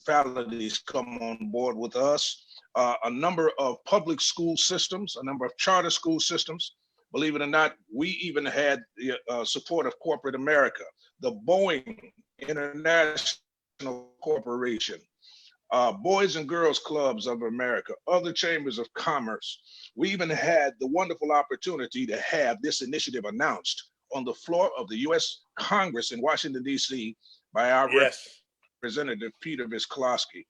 municipalities come on board with us, a number of public school systems, a number of charter school systems. Believe it or not, we even had the support of corporate America, the Boeing International Corporation, Boys and Girls Clubs of America, other chambers of commerce. We even had the wonderful opportunity to have this initiative announced on the floor of the U.S. Congress in Washington, D.C. by our Representative Peter Visclosky.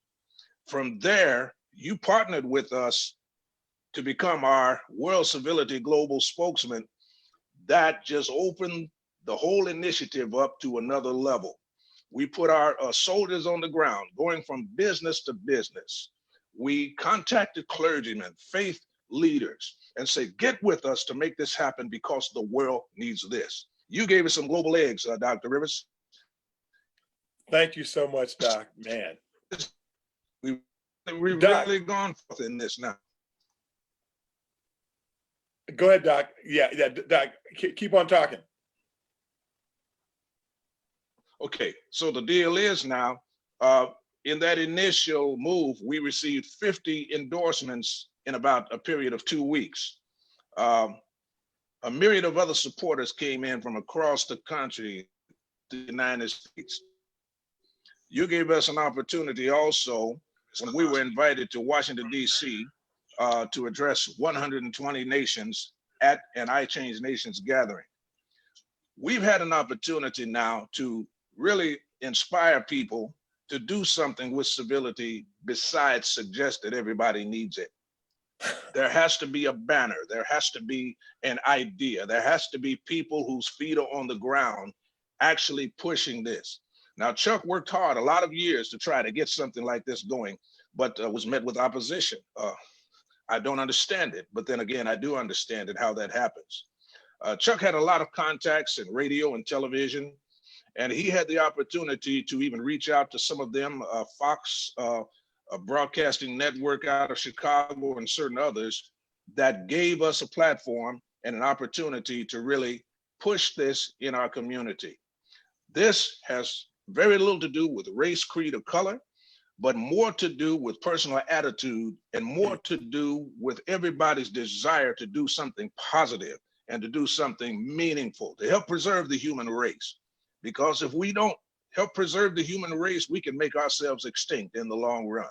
From there, you partnered with us to become our World Civility Global Spokesman. That just opened the whole initiative up to another level. We put our soldiers on the ground, going from business to business. We contacted clergymen, faith leaders, and say, get with us to make this happen because the world needs this. You gave us some global eggs, Dr. Rivers. Thank you so much, Doc. Man. We've really gone forth in this now. Go ahead, Doc. Yeah, Doc, keep on talking. Okay, so the deal is now, in that initial move, we received 50 endorsements in about a period of 2 weeks. A myriad of other supporters came in from across the country, the United States. You gave us an opportunity also, when we were invited to Washington, D.C., to address 120 nations at an I Change Nations gathering. We've had an opportunity now to really inspire people to do something with civility besides suggest that everybody needs it. There has to be a banner. There has to be an idea. There has to be people whose feet are on the ground actually pushing this. Now, Chuck worked hard a lot of years to try to get something like this going, but was met with opposition. I don't understand it, but then again, I do understand it, how that happens. Chuck had a lot of contacts in radio and television, and he had the opportunity to even reach out to some of them, Fox, a broadcasting network out of Chicago, and certain others that gave us a platform and an opportunity to really push this in our community. This has very little to do with race, creed, or color, but more to do with personal attitude and more to do with everybody's desire to do something positive and to do something meaningful to help preserve the human race. Because if we don't help preserve the human race, we can make ourselves extinct in the long run.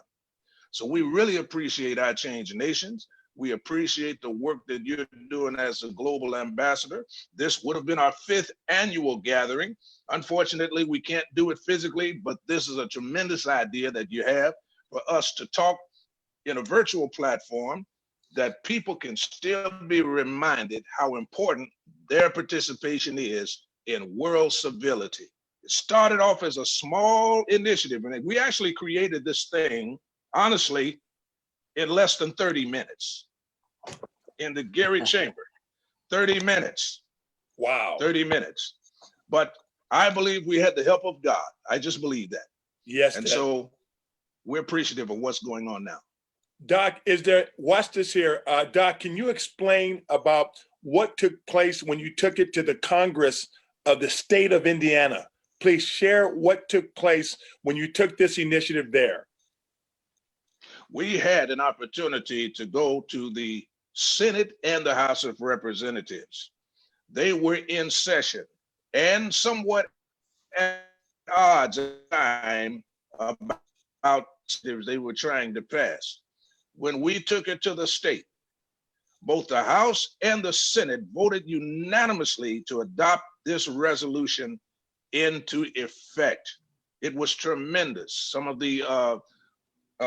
So we really appreciate I Change Nations. We appreciate the work that you're doing as a global ambassador. This would have been our 5th annual gathering. Unfortunately, we can't do it physically, but this is a tremendous idea that you have for us to talk in a virtual platform that people can still be reminded how important their participation is in world civility. It started off as a small initiative, and we actually created this thing, honestly, in less than 30 minutes in the Gary Chamber. 30 minutes. Wow. 30 minutes. But I believe we had the help of God. I just believe that. Yes. And so we're appreciative of what's going on now. Doc, watch this here. Doc, can you explain about what took place when you took it to the Congress of the state of Indiana? Please share what took place when you took this initiative there. We had an opportunity to go to the Senate and the House of Representatives. They were in session and somewhat at odds at the time about they were trying to pass. When we took it to the state, both the House and the Senate voted unanimously to adopt this resolution into effect. It was tremendous. Some of the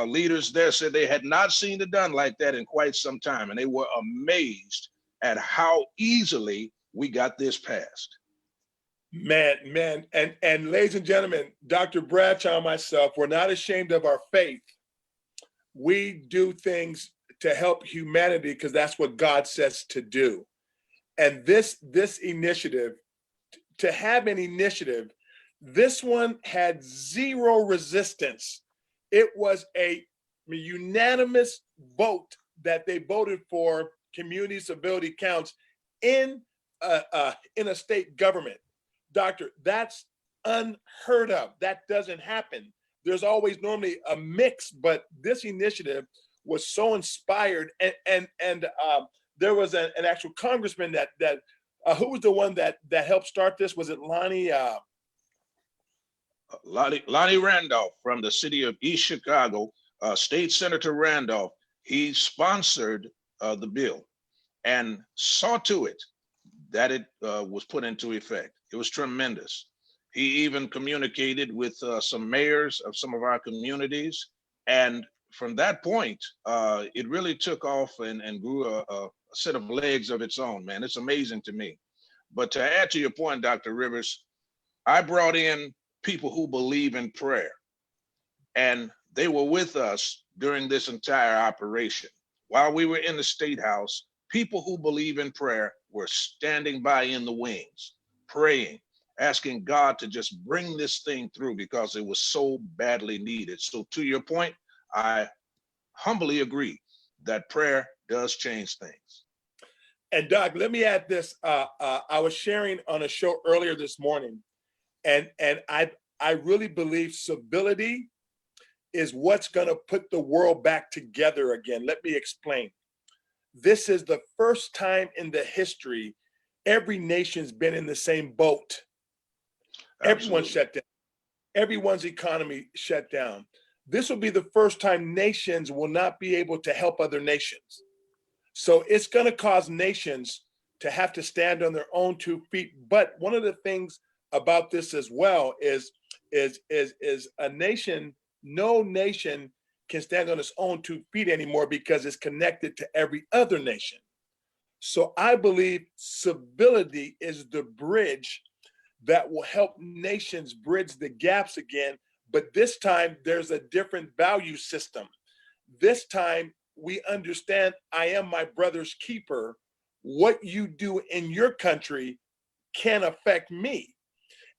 leaders there said they had not seen it done like that in quite some time, and they were amazed at how easily we got this passed. Man, and ladies and gentlemen, Dr. Bradshaw and myself, we're not ashamed of our faith. We do things to help humanity because that's what God says to do. And this initiative, to have an initiative, this one had zero resistance. It was a unanimous vote that they voted for community civility counts in a state government. Doctor, that's unheard of. That doesn't happen. there's always normally a mix, but this initiative was so inspired. And there was an actual congressman that who was the one that helped start this? Was it Lonnie? Lonnie Randolph from the city of East Chicago, State Senator Randolph. He sponsored the bill and saw to it that it was put into effect. It was tremendous. He even communicated with some mayors of some of our communities. And from that point, it really took off and grew a set of legs of its own, man. It's amazing to me. But to add to your point, Dr. Rivers, I brought in people who believe in prayer, and they were with us during this entire operation. While we were in the State House, people who believe in prayer were standing by in the wings, praying, asking God to just bring this thing through because it was so badly needed. So to your point, I humbly agree that prayer does change things. And Doc, let me add this. I was sharing on a show earlier this morning, and I really believe civility is what's going to put the world back together again. Let me explain. This is the first time in the history every nation's been in the same boat. Everyone shut down. Everyone's economy shut down. This will be the first time nations will not be able to help other nations. So it's going to cause nations to have to stand on their own 2 feet. But one of the things about this as well is a nation, no nation can stand on its own 2 feet anymore because it's connected to every other nation. So I believe civility is the bridge that will help nations bridge the gaps again. But this time there's a different value system. This time we understand I am my brother's keeper. What you do in your country can affect me.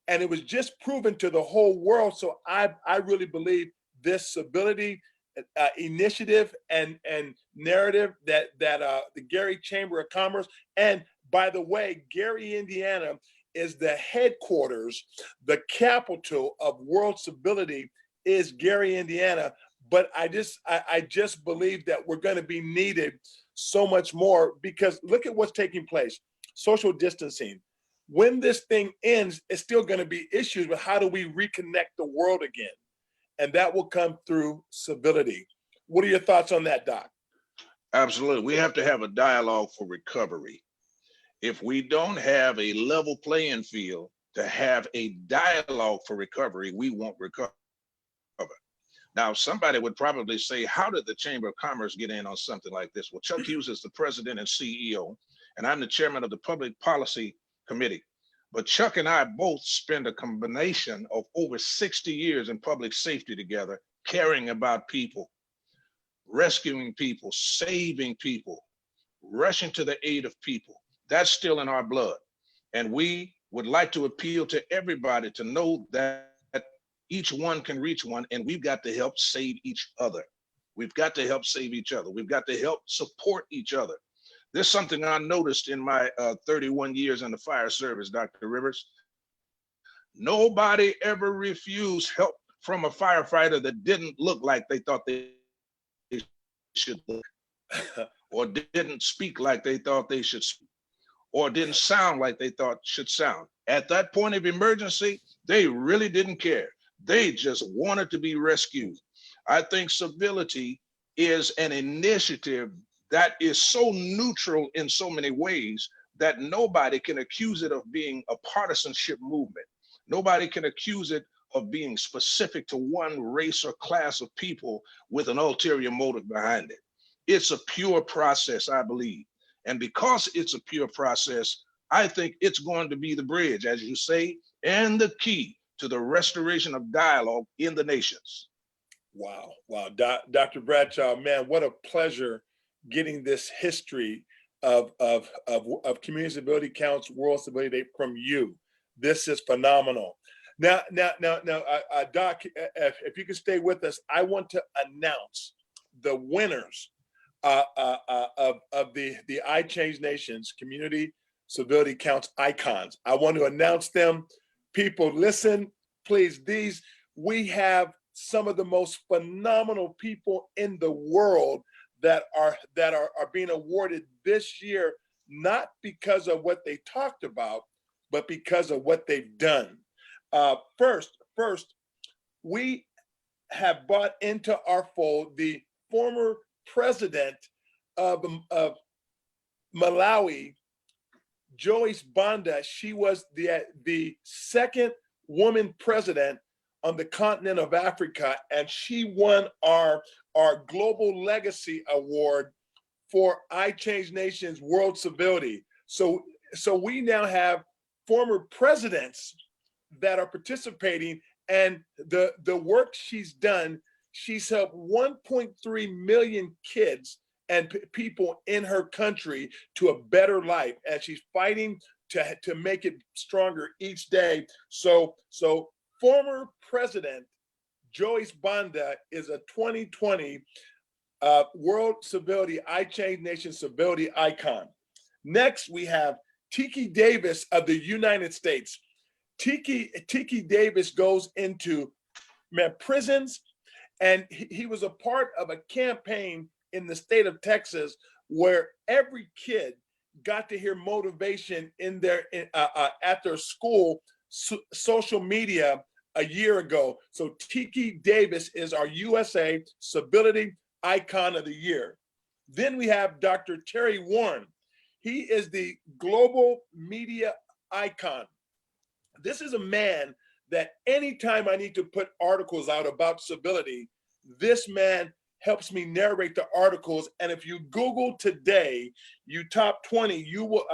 And it was just proven to the whole world. So I really believe this civility initiative and narrative that the Gary Chamber of Commerce, and by the way, Gary, Indiana is the headquarters, the capital of world civility is Gary, Indiana. But I just believe that we're going to be needed so much more, because look at what's taking place. Social distancing. When this thing ends, it's still going to be issues, but how do we reconnect the world again? And that will come through civility. What are your thoughts on that, Doc? Absolutely. We have to have a dialogue for recovery. If we don't have a level playing field to have a dialogue for recovery, we won't recover. Now, somebody would probably say, how did the Chamber of Commerce get in on something like this? Well, Chuck Hughes is the president and CEO, and I'm the chairman of the Public Policy Committee. But Chuck and I both spend a combination of over 60 years in public safety together, caring about people, rescuing people, saving people, rushing to the aid of people. That's still in our blood. And we would like to appeal to everybody to know that each one can reach one, and we've got to help save each other. We've got to help save each other. We've got to help support each other. There's something I noticed in my 31 years in the fire service, Dr. Rivers. Nobody ever refused help from a firefighter that didn't look like they thought they should look, or didn't speak like they thought they should speak, or didn't sound like they thought should sound. At that point of emergency, they really didn't care. They just wanted to be rescued. I think civility is an initiative that is so neutral in so many ways that nobody can accuse it of being a partisanship movement. Nobody can accuse it of being specific to one race or class of people with an ulterior motive behind it. It's a pure process, I believe. And because it's a pure process, I think it's going to be the bridge, as you say, and the key to the restoration of dialogue in the nations. Wow. Dr. Bradshaw, man, what a pleasure getting this history of Community Civility Counts World Civility Day from you. This is phenomenal. Now, Doc, if you can stay with us, I want to announce the winners of the I Change Nations Community Civility Counts Icons. I want to announce them. People, listen, please. We have some of the most phenomenal people in the world that are being awarded this year, not because of what they talked about, but because of what they've done. First, we have brought into our fold the former president of Malawi, Joyce Banda. She was the second woman president on the continent of Africa, and she won our Global Legacy Award for I Change Nations World Civility. So we now have former presidents that are participating, and the work she's done, she's helped 1.3 million kids and people in her country to a better life, and she's fighting to make it stronger each day. So former President Joyce Banda is a 2020 World Civility, I Change Nation Civility icon. Next, we have Tiki Davis of the United States. Tiki Davis goes into prisons, and he was a part of a campaign in the state of Texas where every kid got to hear motivation at their school social media a year ago. So Tiki Davis is our USA Civility Icon of the Year. Then we have Dr. Terry Warren. He is the global media icon. This is a man that anytime I need to put articles out about civility, this man helps me narrate the articles. And if you Google today, you top 20, you will,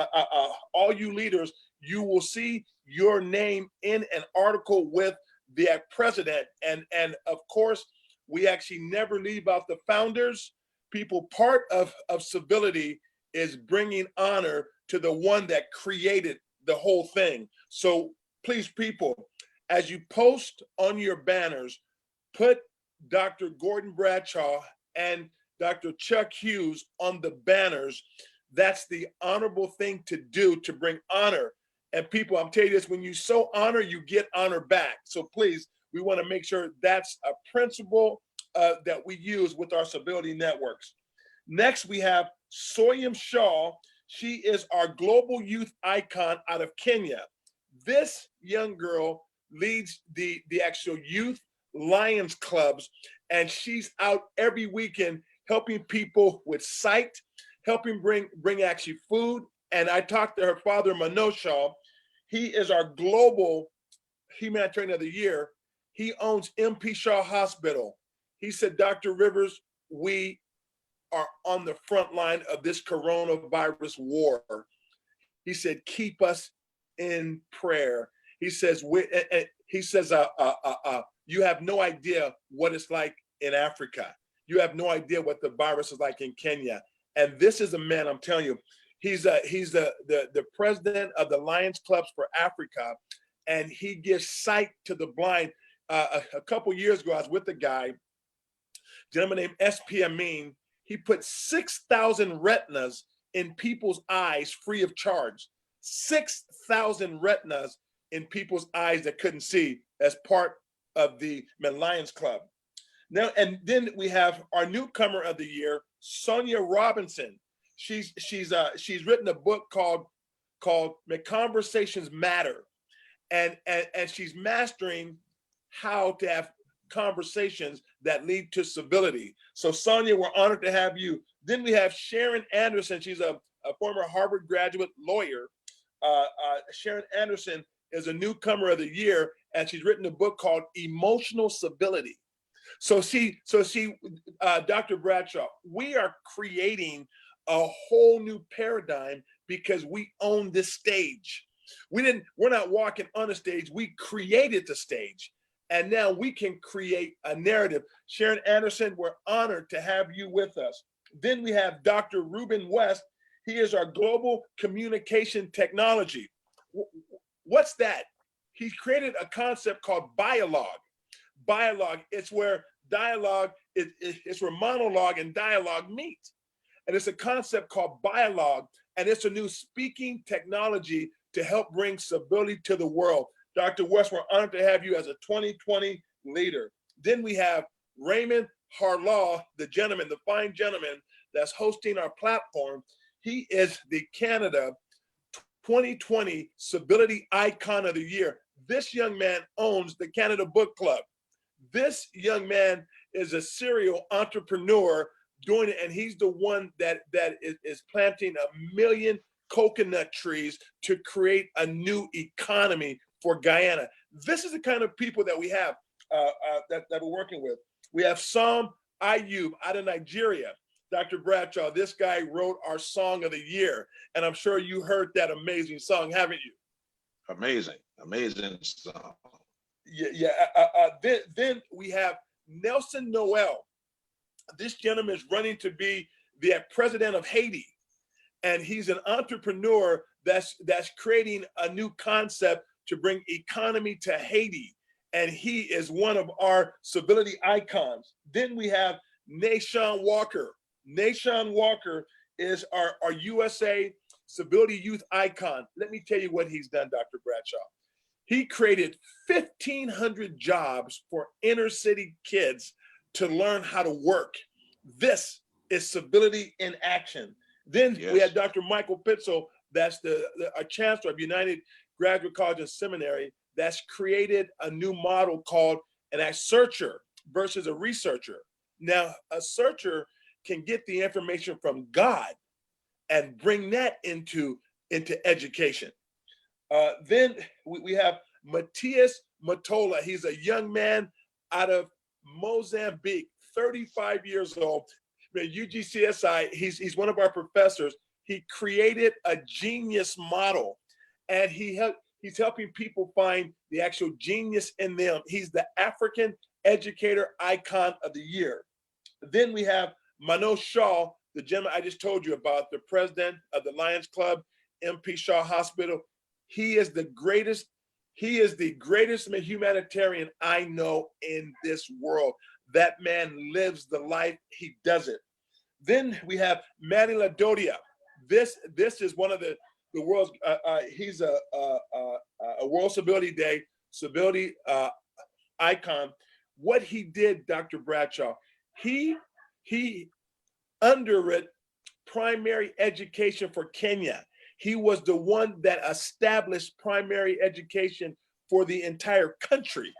all you leaders, you will see your name in an article with the president. And of course, we actually never leave out the founders. People, part of civility is bringing honor to the one that created the whole thing. So please, people, as you post on your banners, put Dr. Gordon Bradshaw and Dr. Chuck Hughes on the banners. That's the honorable thing to do, to bring honor. And people, I'm telling you this, when you sow honor, you get honor back. So please, we want to make sure that's a principle that we use with our civility networks. Next, we have Soyam Shaw. She is our global youth icon out of Kenya. This young girl leads the actual youth Lions clubs, and she's out every weekend helping people with sight, helping bring actually food. And I talked to her father, Manoj Shaw. He is our global humanitarian of the year. He owns MP Shaw Hospital. He said, Dr. Rivers, we are on the front line of this coronavirus war. He said, keep us in prayer. He says, you have no idea what it's like in Africa. You have no idea what the virus is like in Kenya. And this is a man, I'm telling you, he's the president of the Lions Clubs for Africa, and he gives sight to the blind. A couple years ago, I was with a guy, gentleman named SP Amin. He put 6,000 retinas in people's eyes free of charge. 6,000 retinas in people's eyes that couldn't see as part of the Lions Club. Now, and then we have our newcomer of the year, Sonia Robinson. She's written a book called Conversations Matter, and she's mastering how to have conversations that lead to civility. So Sonia, we're honored to have you. Then we have Sharon Anderson. She's a former Harvard graduate lawyer. Sharon Anderson is a newcomer of the year, and she's written a book called Emotional Civility. So Dr. Bradshaw, we are creating a whole new paradigm because we own this stage. We're not walking on a stage, we created the stage. And now we can create a narrative. Sharon Anderson, we're honored to have you with us. Then we have Dr. Ruben West. He is our global communication technology. What's that? He created a concept called dialogue. Dialogue, it's where dialogue, it's where monologue and dialogue meet. And it's a concept called dialogue, and it's a new speaking technology to help bring civility to the world. Dr. West, we're honored to have you as a 2020 leader. Then we have Raymond Harlaw, the gentleman, the fine gentleman that's hosting our platform. He is the Canada 2020 Civility Icon of the Year. This young man owns the Canada Book Club. This young man is a serial entrepreneur doing it, and he's the one that is planting 1 million coconut trees to create a new economy for Guyana. This is the kind of people that we have that we're working with. We have Sam Ayub out of Nigeria. Dr. Bradshaw, this guy wrote our song of the year, and I'm sure you heard that amazing song, haven't you? Amazing song. Then we have Nelson Noel. This gentleman is running to be the president of Haiti, and he's an entrepreneur that's creating a new concept to bring economy to Haiti, and he is one of our civility icons. Then we have Nashawn Walker. Nashawn Walker is our USA civility youth icon. Let me tell you what he's done, Dr. Bradshaw. He created 1,500 jobs for inner city kids to learn how to work. This is civility in action. Then we had Dr. Michael Pitzel, that's a chancellor of United Graduate College and Seminary, that's created a new model called a searcher versus a researcher. Now, a searcher can get the information from God and bring that into education. Then we have Matthias Matola. He's a young man out of Mozambique, 35 years old. At UGCSI, he's one of our professors. He created a genius model, and he's helping people find the actual genius in them. He's the African Educator Icon of the Year. Then we have Manoj Shaw, the gentleman I just told you about, the president of the Lions Club, MP Shaw Hospital. He is the greatest humanitarian I know in this world. That man lives the life, he does it. Then we have Manny Ladodia. This is one of the world's, he's a World Civility Day, civility icon. What he did, Dr. Bradshaw, he underwrote primary education for Kenya. He was the one that established primary education for the entire country.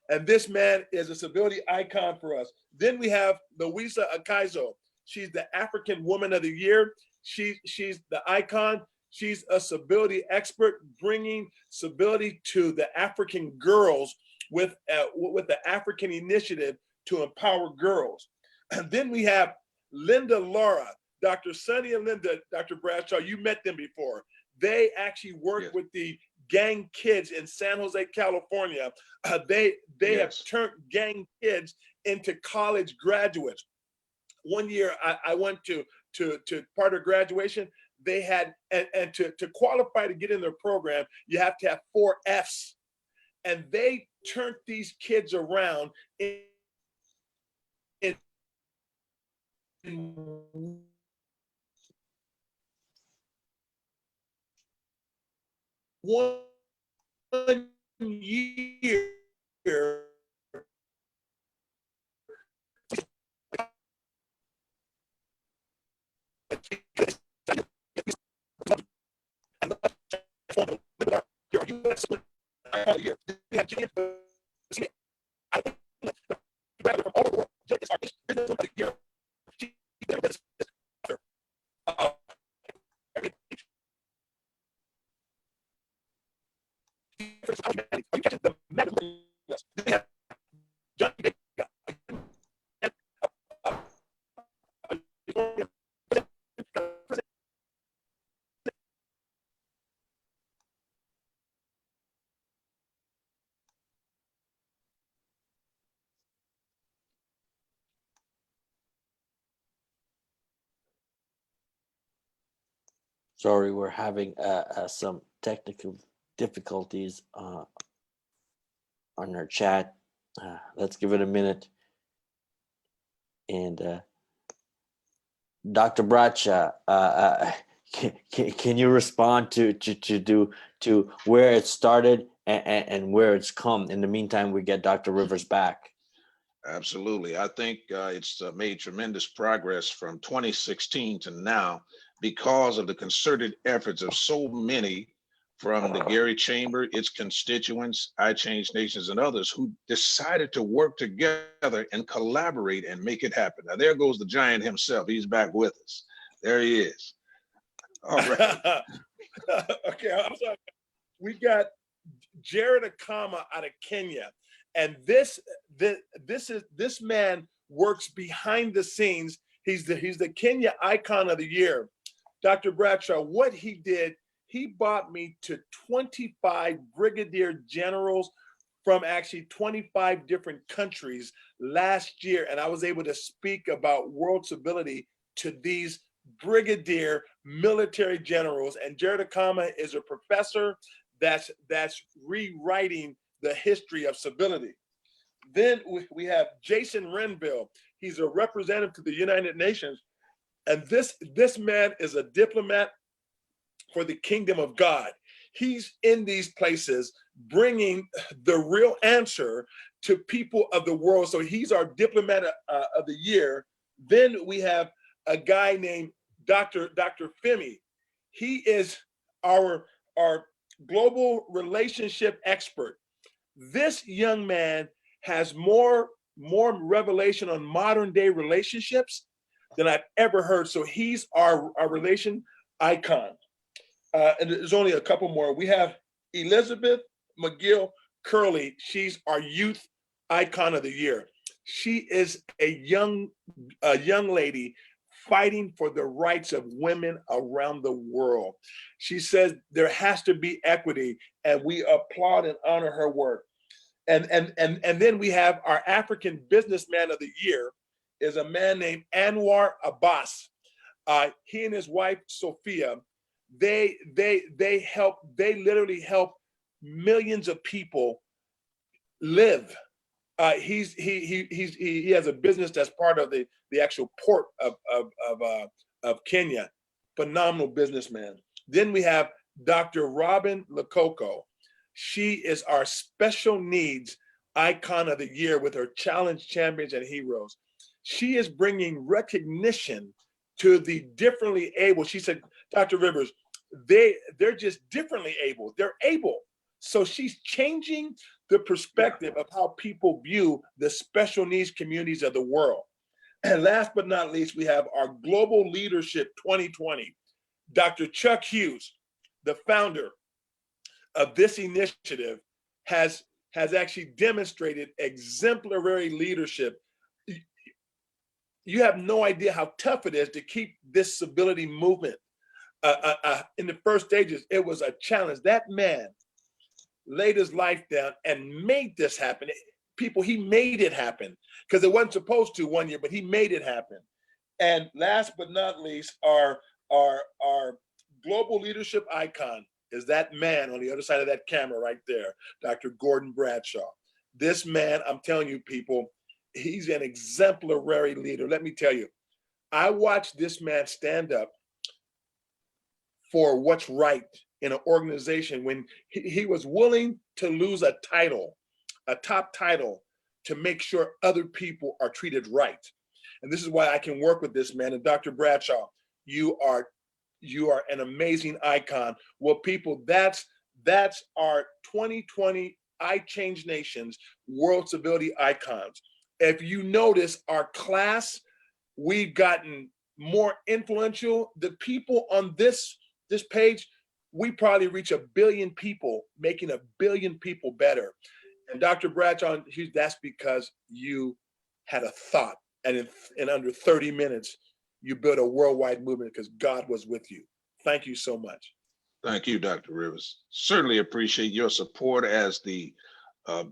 And this man is a civility icon for us. Then we have Louisa Akaizo. She's the African Woman of the Year. She's the icon. She's a civility expert, bringing civility to the African girls with the African Initiative to empower girls. And then we have Linda Laura, Dr. Sunny and Linda, Dr. Bradshaw, you met them before. They actually work with the gang kids in San Jose, California. They have turned gang kids into college graduates. One year I went to part of graduation. They had, and to qualify to get in their program, you have to have 4 Fs. And they turned these kids around in 1 year. Sorry, we're having some technical difficulties on our chat. Let's give it a minute. And Dr. Bradshaw, can you respond to where it started and where it's come? In the meantime, we get Dr. Rivers back. Absolutely. I think it's made tremendous progress from 2016 to now because of the concerted efforts of so many from the Gary Chamber, its constituents, I Change Nations, and others who decided to work together and collaborate and make it happen. Now, there goes the giant himself. He's back with us. There he is. All right. Okay, I'm sorry. We got Jared Akama out of Kenya, and this man works behind the scenes. He's the Kenya Icon of the Year. Dr. Bradshaw, what he did, he brought me to 25 brigadier generals from actually 25 different countries last year, and I was able to speak about world civility to these brigadier military generals. And Jared Akama is a professor that's rewriting the history of civility. Then we have Jason Renville. He's a representative to the United Nations, and this man is a diplomat for the kingdom of God. He's in these places bringing the real answer to people of the world. So he's our diplomat of the year. Then we have a guy named Dr. Femi. He is our global relationship expert. This young man has more revelation on modern day relationships than I've ever heard. So he's our relation icon. And there's only a couple more. We have Elizabeth McGill Curley. She's our youth icon of the year. She is a young lady fighting for the rights of women around the world. She says there has to be equity, and we applaud and honor her work. And then we have our African businessman of the year is a man named Anwar Abbas. He and his wife Sophia, they literally help millions of people live. He has a business that's part of the actual port of Kenya. Phenomenal businessman. Then we have Dr. Robin Lakoko. She is our special needs icon of the year with her challenge champions and heroes. She is bringing recognition to the differently able. She said, Dr. Rivers, they're just differently able. They're able. So she's changing the perspective of how people view the special needs communities of the world. And last but not least, we have our Global Leadership 2020. Dr. Chuck Hughes, the founder of this initiative, has actually demonstrated exemplary leadership. You have no idea how tough it is to keep this civility movement. In the first stages, it was a challenge. That man laid his life down and made this happen. He made it happen because it wasn't supposed to one year, but he made it happen. And last but not least, our global leadership icon is that man on the other side of that camera right there, Dr. Gordon Bradshaw. This man, I'm telling you, people, he's an exemplary leader. Let me tell you, I watched this man stand up for what's right in an organization when he was willing to lose a title, a top title, to make sure other people are treated right. And this is why I can work with this man. And Dr. Bradshaw, you are an amazing icon. Well, people, that's our 2020 I Change Nations World Civility Icons. If you notice our class, we've gotten more influential. The people on this page, we probably reach 1 billion people, making 1 billion people better. And Dr. Bradshaw, that's because you had a thought, and in under 30 minutes, you built a worldwide movement because God was with you. Thank you so much. Thank you, Dr. Rivers. Certainly appreciate your support as the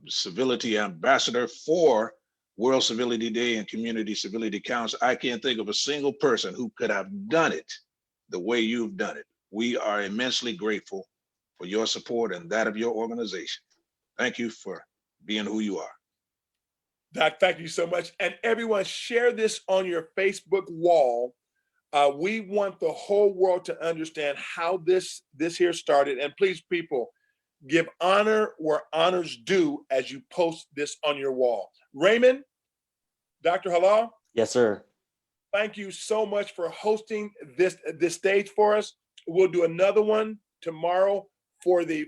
Civility Ambassador for World Civility Day and Community Civility Council. I can't think of a single person who could have done it the way you've done it. We are immensely grateful for your support and that of your organization. Thank you for being who you are. Doc, thank you so much. And everyone, share this on your Facebook wall. We want the whole world to understand how this here started. And please, people, give honor where honor's due as you post this on your wall. Raymond, Dr. Halal, Yes, sir. thank you so much for hosting this stage for us. We'll do another one tomorrow for the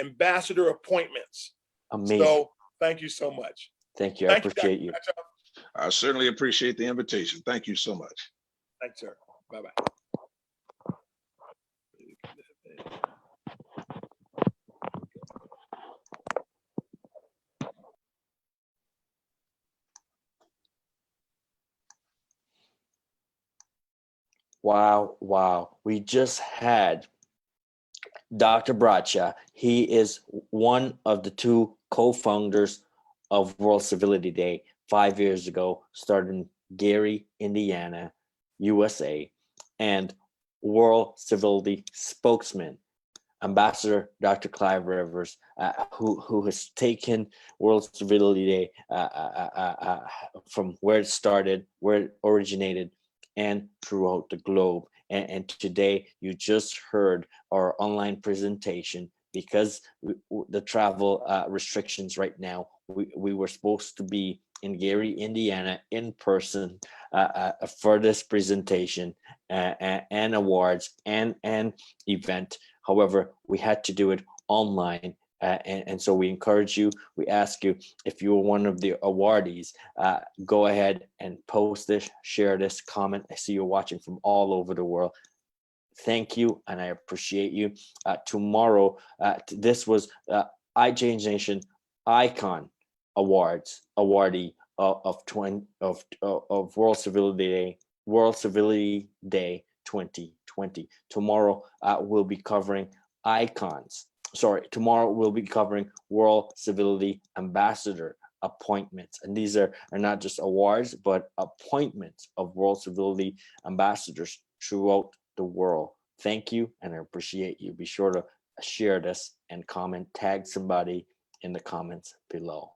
ambassador appointments. Amazing. So thank you so much. Thank you. I appreciate you. Bradshaw. I certainly appreciate the invitation. Thank you so much. Thanks, sir. Bye-bye. Wow, wow. We just had Dr. Bradshaw. He is one of the two co-founders of World Civility Day 5 years ago, started in Gary, Indiana, USA, and World Civility Spokesman, Ambassador Dr. Clyde Rivers, who has taken World Civility Day from where it started, where it originated, and throughout the globe. And today you just heard our online presentation because the travel restrictions right now, we were supposed to be in Gary, Indiana in person for this presentation and awards and event. However, we had to do it online. And so we encourage you, we ask you, if you are one of the awardees, go ahead and post this, share this, comment. I see you're watching from all over the world. Thank you, and I appreciate you. Tomorrow, this was iChange Nation Icon Awards awardee of World Civility Day 2020. Tomorrow we'll be covering icons. Tomorrow we'll be covering World Civility Ambassador appointments, and these are not just awards but appointments of World Civility Ambassadors throughout the world. Thank you, and I appreciate you. Be sure to share this and comment, tag somebody in the comments below.